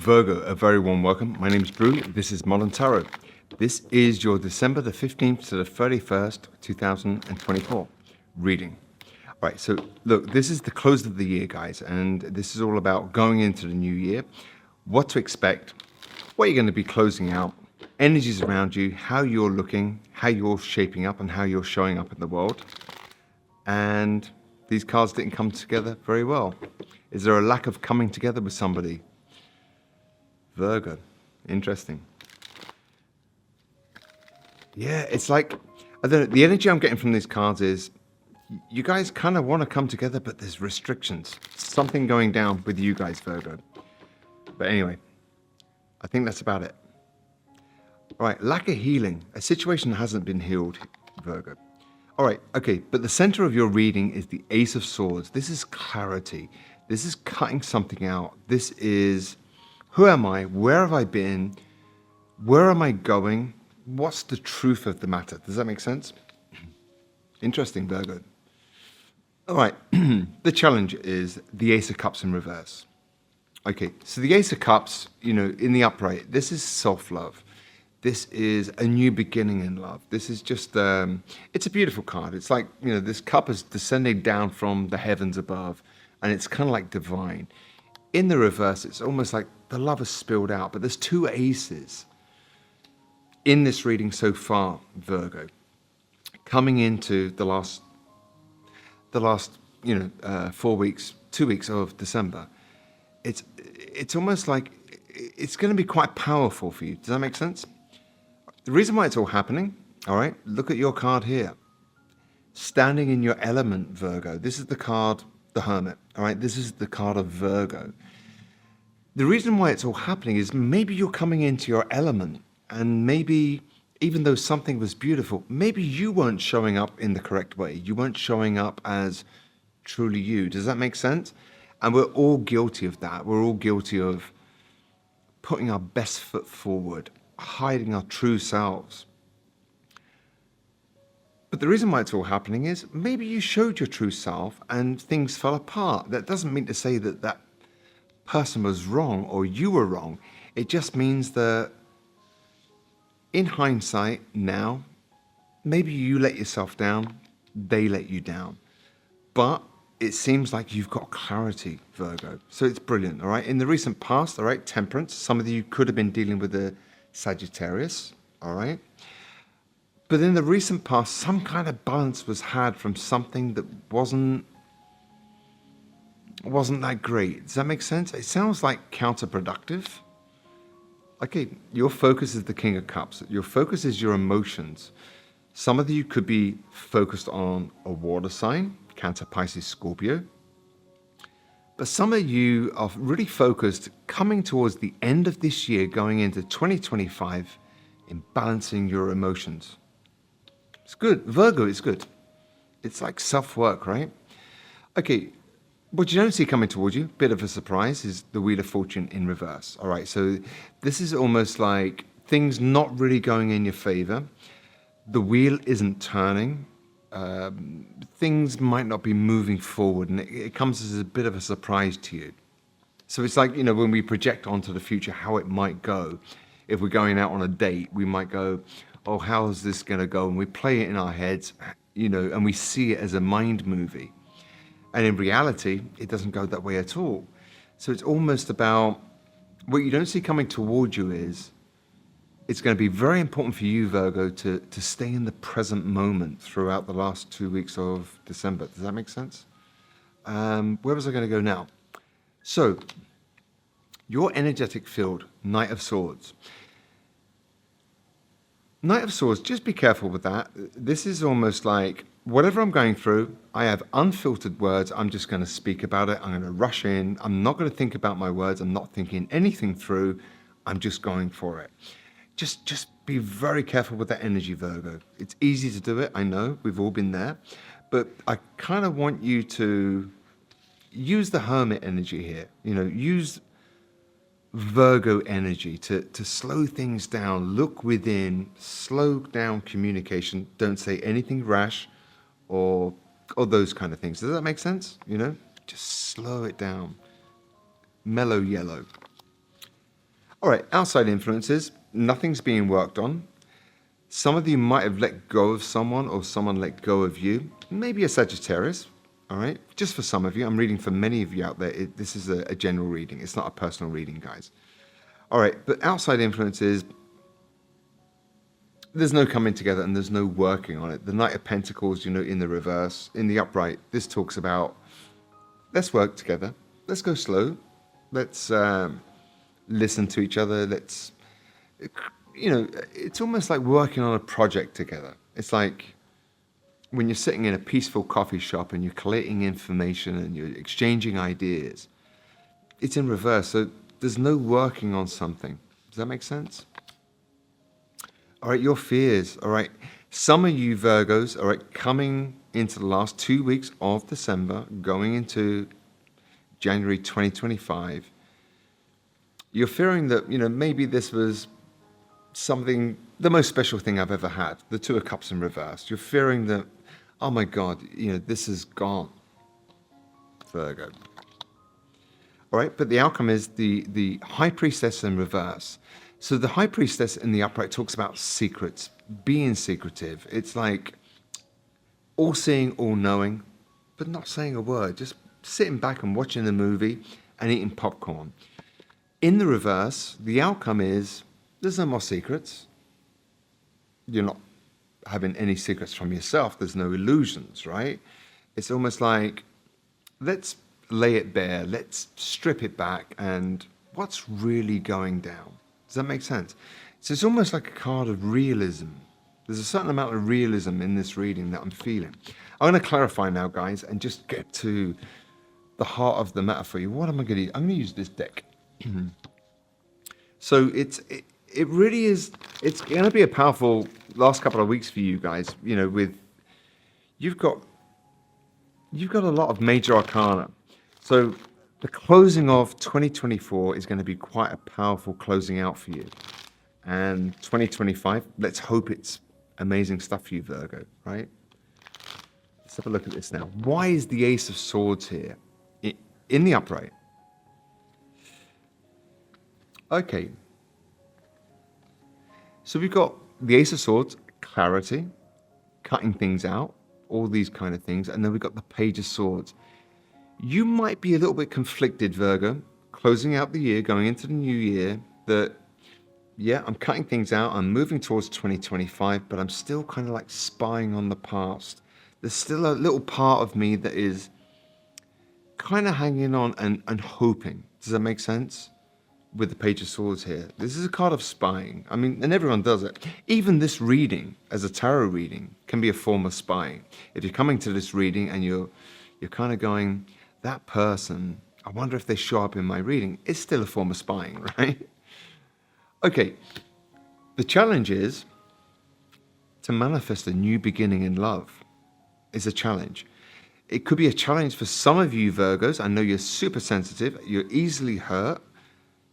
Virgo, a very warm welcome. My name is Brew. This is Modern Tarot. This is your December the 15th to the 31st, 2024 reading. All right, so look, this is the close of the year, guys, and this is all about going into the new year, what to expect, what you're going to be closing out, energies around you, how you're looking, how you're shaping up, and how you're showing up in the world. And these cards didn't come together very well. Is there a lack of coming together with somebody? Virgo. Interesting. Yeah, it's like, I don't know, the energy I'm getting from these cards is you guys kind of want to come together, but there's restrictions. Something going down with you guys, Virgo. But anyway, I think that's about it. All right, lack of healing. A situation that hasn't been healed, Virgo. All right, okay, but the center of your reading is the Ace of Swords. This is clarity. This is cutting something out. This is, who am I? Where have I been? Where am I going? What's the truth of the matter? Does that make sense? Interesting, Virgo. All right, the challenge is the Ace of Cups in reverse. Okay, so the Ace of Cups, you know, in the upright, this is self-love. This is a new beginning in love. This is just, it's a beautiful card. It's like, you know, this cup is descending down from the heavens above, and it's kind of like divine. In the reverse, it's almost like the love is spilled out, but there's two aces in this reading so far, Virgo, coming into the last 4 weeks, 2 weeks of December. It's almost like it's going to be quite powerful for you. Does that make sense? The reason why it's all happening, all right, look at your card here. Standing in your element, Virgo. This is the card, the Hermit, all right? This is the card of Virgo. The reason why it's all happening is maybe you're coming into your element, and maybe even though something was beautiful, maybe you weren't showing up in the correct way. You weren't showing up as truly you. Does that make sense? And we're all guilty of that. We're all guilty of putting our best foot forward, hiding our true selves. But the reason why it's all happening is maybe you showed your true self and things fell apart. That doesn't mean to say that that person was wrong or you were wrong. It just means that in hindsight now, maybe you let yourself down, they let you down. But it seems like you've got clarity, Virgo. So it's brilliant, all right? In the recent past, all right, Temperance, some of you could have been dealing with the Sagittarius, all right? But in the recent past, some kind of balance was had from something that wasn't that great. Does that make sense? It sounds like counterproductive. Okay, your focus is the King of Cups. Your focus is your emotions. Some of you could be focused on a water sign, Cancer, Pisces, Scorpio. But some of you are really focused coming towards the end of this year, going into 2025, in balancing your emotions. It's good. Virgo is good. It's like self-work, right? Okay, what you don't see coming towards you, bit of a surprise, is the Wheel of Fortune in reverse. All right, so this is almost like things not really going in your favor. The wheel isn't turning. Things might not be moving forward, and it comes as a bit of a surprise to you. So it's like, you know, when we project onto the future how it might go. If we're going out on a date, we might go, oh, how is this going to go? And we play it in our heads, you know, and we see it as a mind movie. And in reality, it doesn't go that way at all. So it's almost about what you don't see coming towards you is it's going to be very important for you, Virgo, to stay in the present moment throughout the last 2 weeks of December. Does that make sense? Where was I going to go now? So, your energetic field, Knight of Swords. Knight of Swords, just be careful with that. This is almost like, whatever I'm going through, I have unfiltered words. I'm just going to speak about it. I'm going to rush in. I'm not going to think about my words. I'm not thinking anything through. I'm just going for it. Just be very careful with that energy, Virgo. It's easy to do it, I know, we've all been there, but I kind of want you to use the Hermit energy here. You know, use Virgo energy to slow things down, look within, slow down communication. Don't say anything rash or those kind of things. Does that make sense? You know, just slow it down. Mellow yellow. All right, outside influences, nothing's being worked on. Some of you might have let go of someone or someone let go of you. Maybe a Sagittarius, all right? Just for some of you. I'm reading for many of you out there. This is a general reading. It's not a personal reading, guys. All right, but outside influences, there's no coming together and there's no working on it. The Knight of Pentacles, in the reverse. In the upright, this talks about, let's work together. Let's go slow. Let's listen to each other. Let's, it's almost like working on a project together. It's like when you're sitting in a peaceful coffee shop and you're collating information and you're exchanging ideas. It's in reverse. So there's no working on something. Does that make sense? All right, your fears. All right. Some of you Virgos, all right, coming into the last 2 weeks of December, going into January 2025, you're fearing that, maybe this was something, the most special thing I've ever had, the Two of Cups in reverse. You're fearing that, oh my God, this is gone, Virgo. All right, but the outcome is the High Priestess in reverse. So the High Priestess in the upright talks about secrets, being secretive. It's like all-seeing, all-knowing, but not saying a word, just sitting back and watching the movie and eating popcorn. In the reverse, the outcome is there's no more secrets. You're not having any secrets from yourself. There's no illusions, right? It's almost like, let's lay it bare. Let's strip it back and what's really going down. Does that make sense? So it's almost like a card of realism. There's a certain amount of realism in this reading that I'm feeling. I'm going to clarify now, guys, and just get to the heart of the matter for you. What am I going to use? I'm going to use this deck. So it really is, it's going to be a powerful last couple of weeks for you guys, with, you've got a lot of major arcana. So the closing of 2024 is going to be quite a powerful closing out for you. And 2025, let's hope it's amazing stuff for you, Virgo, right? Let's have a look at this now. Why is the Ace of Swords here in the upright? Okay. So we've got the Ace of Swords, clarity, cutting things out, all these kind of things. And then we've got the Page of Swords. You might be a little bit conflicted, Virgo, closing out the year, going into the new year, that, yeah, I'm cutting things out, I'm moving towards 2025, but I'm still kind of like spying on the past. There's still a little part of me that is kind of hanging on and hoping. Does that make sense? With the Page of Swords here. This is a card of spying. I mean, and everyone does it. Even this reading, as a tarot reading, can be a form of spying. If you're coming to this reading and you're kind of going, that person, I wonder if they show up in my reading, it's still a form of spying, right? Okay, the challenge is to manifest a new beginning in love. Is a challenge. It could be a challenge for some of you Virgos. I know you're super sensitive, you're easily hurt,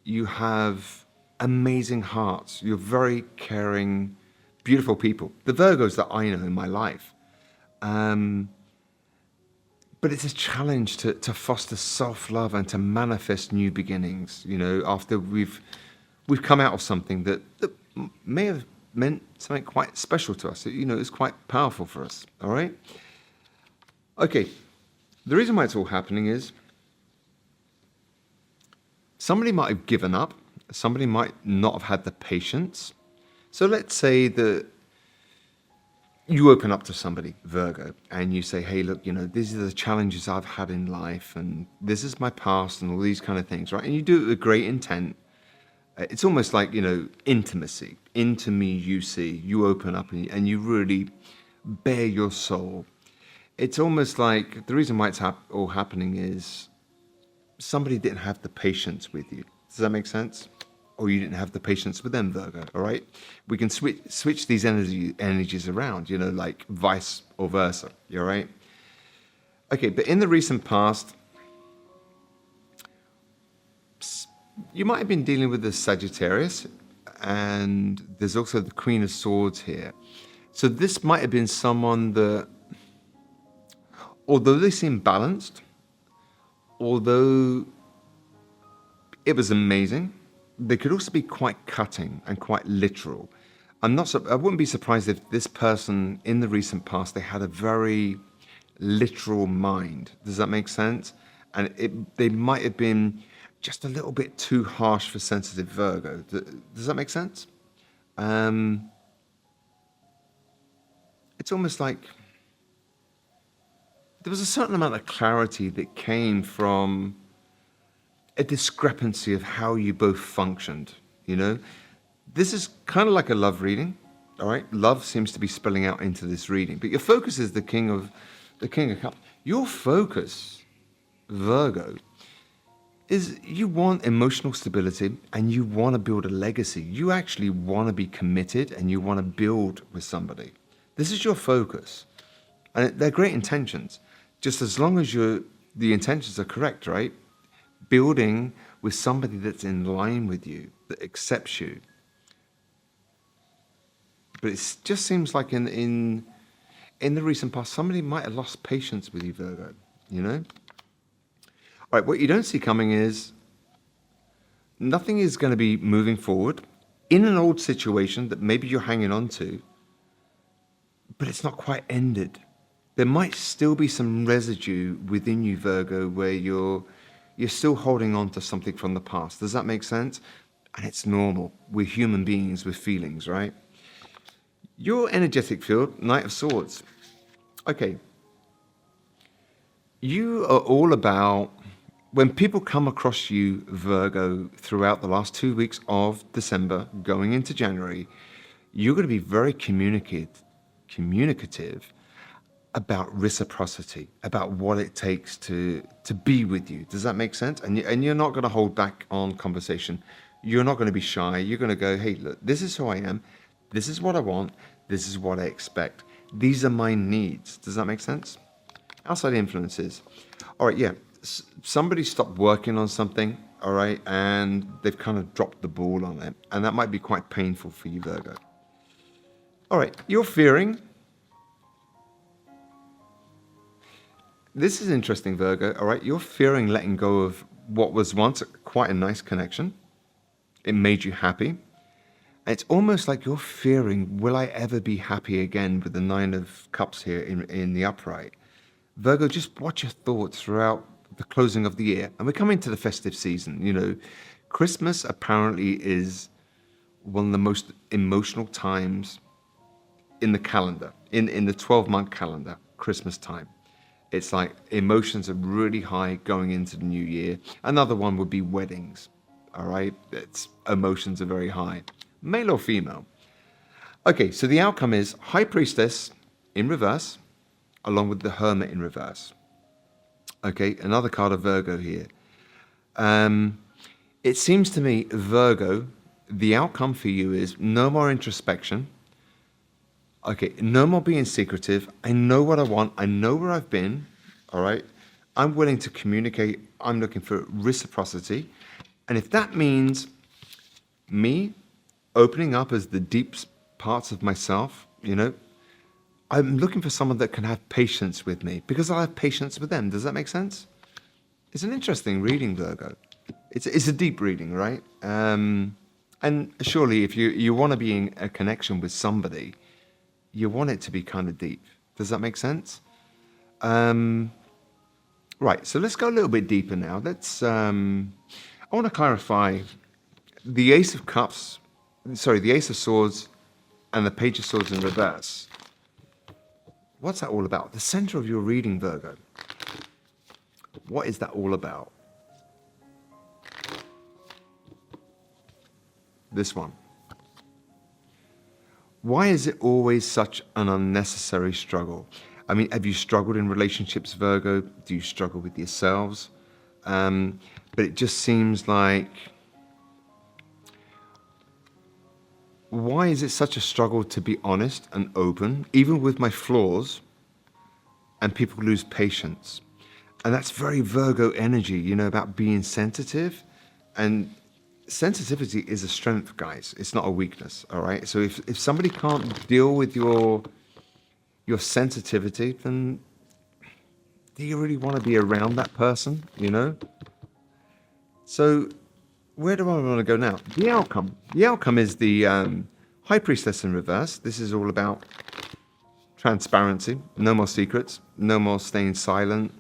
you have amazing hearts, you're very caring, beautiful people. The Virgos that I know in my life. But it's a challenge to foster self-love and to manifest new beginnings, after we've come out of something that may have meant something quite special to us. It's quite powerful for us, all right? Okay, the reason why it's all happening is somebody might have given up. Somebody might not have had the patience. So let's say that you open up to somebody, Virgo, and you say, hey, look, these are the challenges I've had in life, and this is my past, and all these kind of things, right? And you do it with great intent. It's almost like, intimacy. Into me, you see. You open up and you really bare your soul. It's almost like the reason why it's all happening is somebody didn't have the patience with you. Does that make sense? Or you didn't have the patience with them, Virgo, all right? We can switch these energies around, like vice or versa, you all right? Okay, but in the recent past, you might have been dealing with the Sagittarius, and there's also the Queen of Swords here. So this might have been someone that, although they seem balanced, although it was amazing, they could also be quite cutting and quite literal. I wouldn't be surprised if this person in the recent past, they had a very literal mind. Does that make sense? And they might have been just a little bit too harsh for sensitive Virgo. Does that make sense? Um, it's almost like there was a certain amount of clarity that came from a discrepancy of how you both functioned, you know? This is kind of like a love reading, all right? Love seems to be spilling out into this reading, but your focus is the King of Cups. Your focus, Virgo, is you want emotional stability and you want to build a legacy. You actually want to be committed and you want to build with somebody. This is your focus. And they're great intentions. Just as long as the intentions are correct, right? Building with somebody that's in line with you, that accepts you. But it just seems like in the recent past, somebody might have lost patience with you, Virgo, you know? All right, what you don't see coming is nothing is going to be moving forward in an old situation that maybe you're hanging on to, but it's not quite ended. There might still be some residue within you, Virgo, where you're still holding on to something from the past. Does that make sense? And it's normal. We're human beings with feelings, right? Your energetic field, Knight of Swords. Okay. You are all about, when people come across you, Virgo, throughout the last 2 weeks of December, going into January, you're going to be very communicative about reciprocity, about what it takes to be with you. Does that make sense? And you're not going to hold back on conversation. You're not going to be shy. You're going to go, hey, look, this is who I am. This is what I want. This is what I expect. These are my needs. Does that make sense? Outside influences. All right, yeah. Somebody stopped working on something, all right, and they've kind of dropped the ball on it. And that might be quite painful for you, Virgo. All right, you're fearing. This is interesting, Virgo. All right, you're fearing letting go of what was once quite a nice connection. It made you happy. And it's almost like you're fearing, will I ever be happy again with the Nine of Cups here in the upright? Virgo, just watch your thoughts throughout the closing of the year. And we're coming to the festive season. You know, Christmas apparently is one of the most emotional times in the calendar, in the 12-month calendar, Christmas time. It's like emotions are really high going into the new year. Another one would be weddings, all right? Emotions are very high. Male or female? Okay, so the outcome is High Priestess in reverse, along with the Hermit in reverse. Okay, another card of Virgo here. It seems to me, Virgo, the outcome for you is no more introspection. Okay, no more being secretive. I know what I want. I know where I've been. All right. I'm willing to communicate. I'm looking for reciprocity. And if that means me opening up as the deep parts of myself, you know, I'm looking for someone that can have patience with me because I'll have patience with them. Does that make sense? It's an interesting reading, Virgo. It's a deep reading, right? And surely if you want to be in a connection with somebody, you want it to be kind of deep. Does that make sense? Right, so let's go a little bit deeper now. I want to clarify the Ace of Cups, the Ace of Swords and the Page of Swords in reverse. What's that all about? The center of your reading, Virgo. What is that all about? This one. Why is it always such an unnecessary struggle? I mean, have you struggled in relationships, Virgo? Do you struggle with yourselves? But it just seems like, why is it such a struggle to be honest and open, even with my flaws, and people lose patience? And that's very Virgo energy, you know, about being sensitive. And sensitivity is a strength, guys. It's not a weakness, all right? So if somebody can't deal with your sensitivity, then do you really want to be around that person, you know? So where do I want to go now? The outcome. The outcome is the High Priestess in reverse. This is all about transparency, no more secrets, no more staying silent.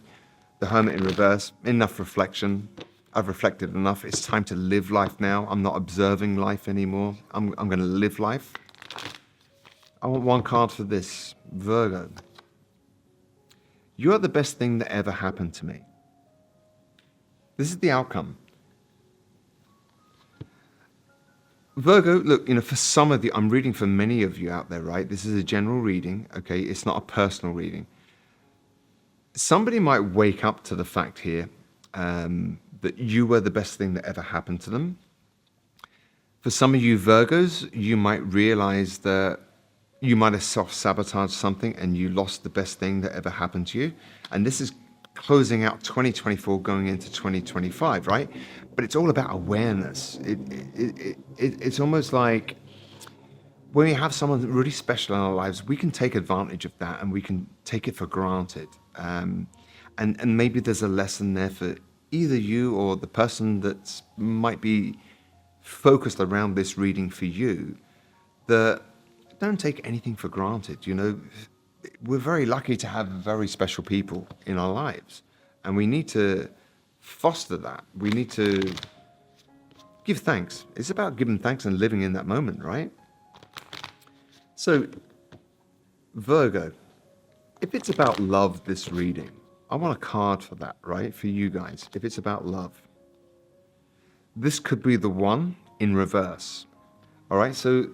The Hermit in reverse, enough reflection. I've reflected enough. It's time to live life now. I'm not observing life anymore. I'm going to live life. I want one card for this. Virgo. You're the best thing that ever happened to me. This is the outcome. Virgo, look, for some of you, I'm reading for many of you out there, right? This is a general reading, okay? It's not a personal reading. Somebody might wake up to the fact here that you were the best thing that ever happened to them. For some of you Virgos, you might realize that you might have self-sabotaged something and you lost the best thing that ever happened to you. And this is closing out 2024, going into 2025, right? But it's all about awareness. It's almost like when we have someone really special in our lives, we can take advantage of that and we can take it for granted. And maybe there's a lesson there for either you or the person that might be focused around this reading for you, that don't take anything for granted. We're very lucky to have very special people in our lives, and we need to foster that. We need to give thanks. It's about giving thanks and living in that moment, right? So, Virgo, if it's about love, this reading, I want a card for that, right? For you guys, if it's about love. This could be the one in reverse. All right, so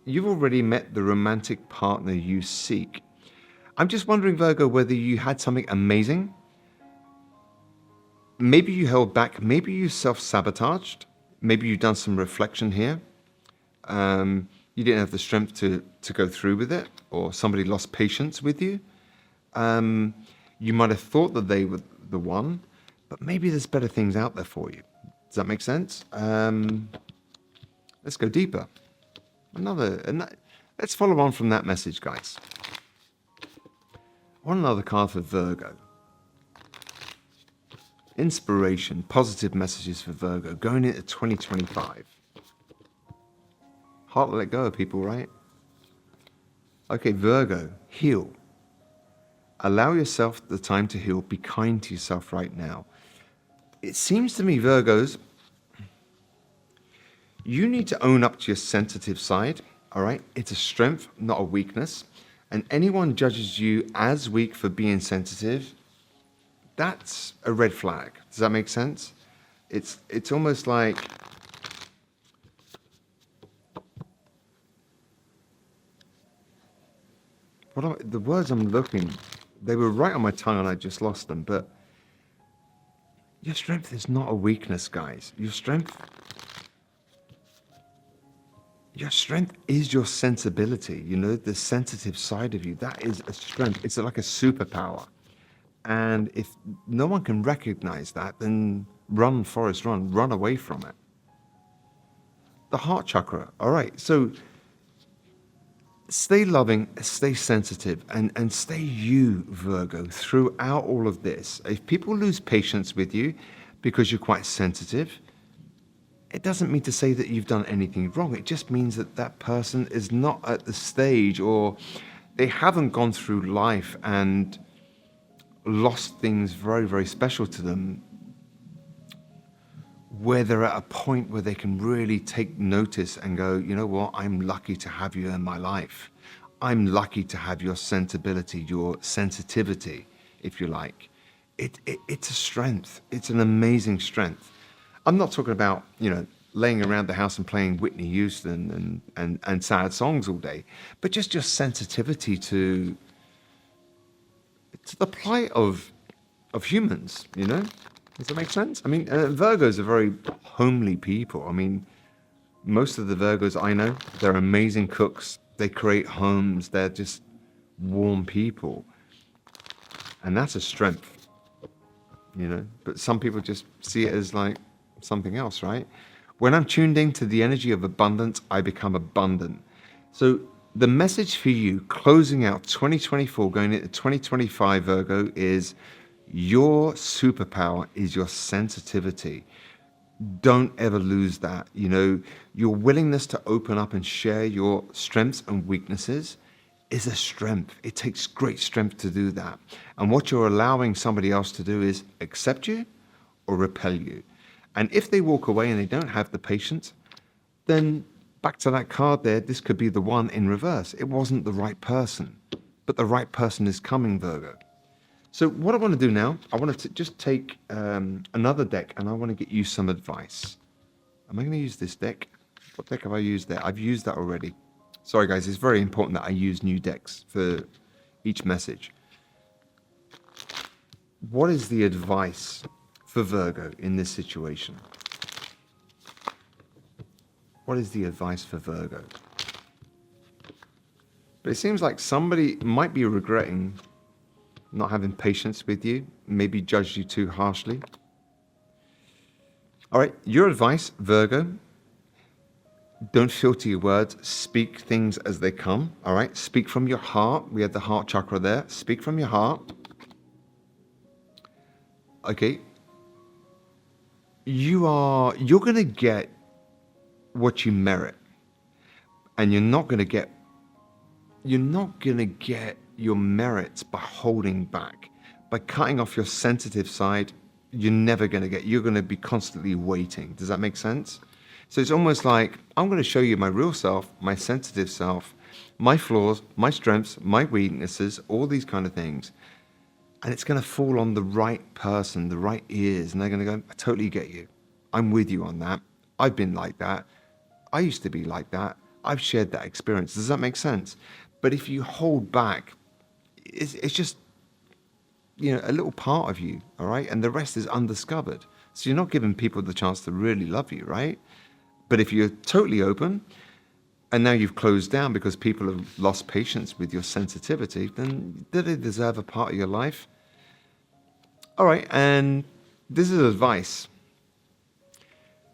you've already met the romantic partner you seek. I'm just wondering, Virgo, whether you had something amazing. Maybe you held back. Maybe you self-sabotaged. Maybe you've done some reflection here. You didn't have the strength to go through with it, or somebody lost patience with you. You might have thought that they were the one, but maybe there's better things out there for you. Does that make sense? Let's go deeper. Let's follow on from that message, guys. I want another card for Virgo. Inspiration, positive messages for Virgo going into 2025. Hard to let go of people, right? Okay, Virgo, heal. Allow yourself the time to heal. Be kind to yourself right now. It seems to me, Virgos, you need to own up to your sensitive side, all right? It's a strength, not a weakness. And anyone judges you as weak for being sensitive, that's a red flag. Does that make sense? It's almost like the words I'm looking, they were right on my tongue and I just lost them. But your strength is not a weakness, guys. Your strength is your sensibility, the sensitive side of you. That is a strength. It's like a superpower. And if no one can recognize that, then run, Forrest, run away from it. The heart chakra. All right. So stay loving, stay sensitive, and stay you, Virgo, throughout all of this. If people lose patience with you because you're quite sensitive, it doesn't mean to say that you've done anything wrong. It just means that that person is not at the stage, or they haven't gone through life and lost things very, very special to them, where they're at a point where they can really take notice and go, you know what, I'm lucky to have you in my life. I'm lucky to have your sensibility, your sensitivity, if you like. It's a strength. It's an amazing strength. I'm not talking about, laying around the house and playing Whitney Houston and sad songs all day, but just your sensitivity to the plight of humans, Does that make sense? I mean, Virgos are very homely people. I mean, most of the Virgos I know, they're amazing cooks. They create homes. They're just warm people. And that's a strength, But some people just see it as like something else, right? When I'm tuned into the energy of abundance, I become abundant. So the message for you closing out 2024, going into 2025, Virgo, is your superpower is your sensitivity. Don't ever lose that. Your willingness to open up and share your strengths and weaknesses is a strength. It takes great strength to do that. And what you're allowing somebody else to do is accept you or repel you. And if they walk away and they don't have the patience, then back to that card there, this could be the one in reverse. It wasn't the right person, but the right person is coming, Virgo. So what I want to do now, I want to just take another deck and I want to get you some advice. Am I going to use this deck? What deck have I used there? I've used that already. Sorry, guys. It's very important that I use new decks for each message. What is the advice for Virgo in this situation? What is the advice for Virgo? But it seems like somebody might be regretting not having patience with you, maybe judged you too harshly. All right, your advice, Virgo, don't filter your words. Speak things as they come, all right? Speak from your heart. We have the heart chakra there. Speak from your heart. Okay. You're going to get what you merit. And you're not going to get your merits by holding back. By cutting off your sensitive side, you're going to be constantly waiting. Does that make sense? So it's almost like, I'm going to show you my real self, my sensitive self, my flaws, my strengths, my weaknesses, all these kind of things. And it's going to fall on the right person, the right ears. And they're going to go, I totally get you. I'm with you on that. I've been like that. I used to be like that. I've shared that experience. Does that make sense? But if you hold back, it's just, a little part of you, all right? And the rest is undiscovered. So you're not giving people the chance to really love you, right? But if you're totally open, and now you've closed down because people have lost patience with your sensitivity, then do they deserve a part of your life? All right, and this is advice.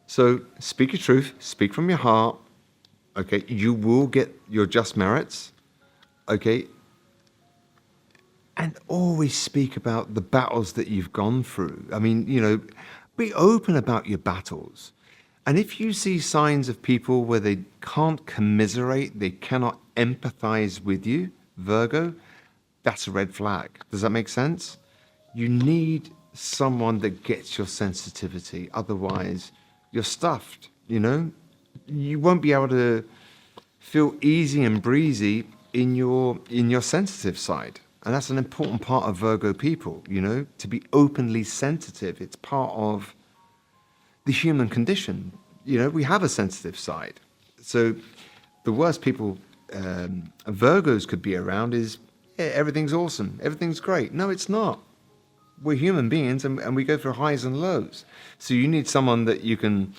So speak your truth, speak from your heart, okay? You will get your just merits, okay? And always speak about the battles that you've gone through. I mean, be open about your battles. And if you see signs of people where they can't commiserate, they cannot empathize with you, Virgo, that's a red flag. Does that make sense? You need someone that gets your sensitivity. Otherwise, you're stuffed, You won't be able to feel easy and breezy in your sensitive side. And that's an important part of Virgo people, to be openly sensitive. It's part of the human condition. We have a sensitive side. So the worst people Virgos could be around is, everything's awesome, everything's great. No, it's not. We're human beings and we go through highs and lows. So you need someone that you can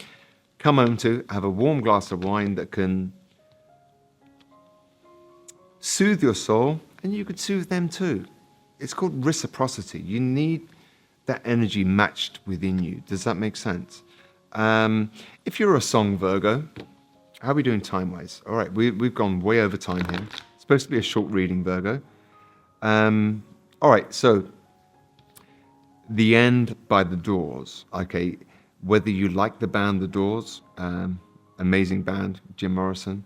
come home to, have a warm glass of wine that can soothe your soul, and you could soothe them too. It's called reciprocity. You need that energy matched within you. Does that make sense? If you're a song, Virgo, how are we doing time-wise? All right, we've gone way over time here. It's supposed to be a short reading, Virgo. All right, so The End by The Doors. Okay, whether you like the band The Doors, amazing band, Jim Morrison,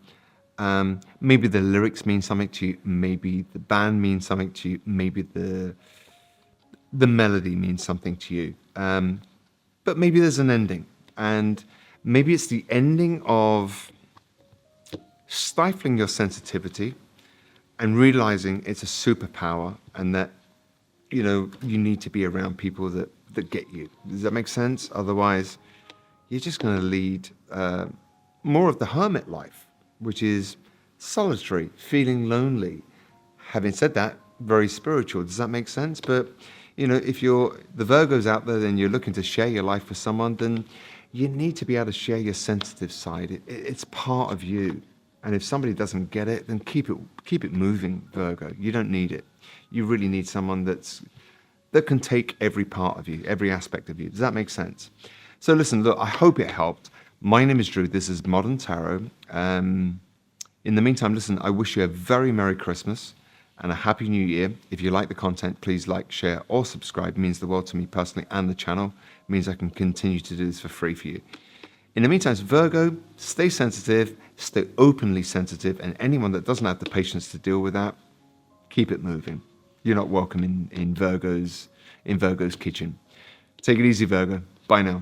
maybe the lyrics mean something to you, maybe the band means something to you, maybe the melody means something to you, but maybe there's an ending, and maybe it's the ending of stifling your sensitivity and realizing it's a superpower, and that you need to be around people that get you. Does that make sense? Otherwise, you're just going to lead more of the hermit life, which is solitary, feeling lonely. Having said that, very spiritual. Does that make sense? But, if you're the Virgos out there and you're looking to share your life with someone, then you need to be able to share your sensitive side. It's part of you. And if somebody doesn't get it, then keep it moving, Virgo. You don't need it. You really need someone that can take every part of you, every aspect of you. Does that make sense? So listen, look, I hope it helped. My name is Drew. This is Modern Tarot. In the meantime, listen, I wish you a very Merry Christmas. and a happy new year. If you like the content, please like, share, or subscribe. It means the world to me personally and the channel. It means I can continue to do this for free for you. In the meantime, Virgo, stay sensitive, stay openly sensitive, and anyone that doesn't have the patience to deal with that, keep it moving. You're not welcome in Virgo's kitchen. Take it easy, Virgo. Bye now.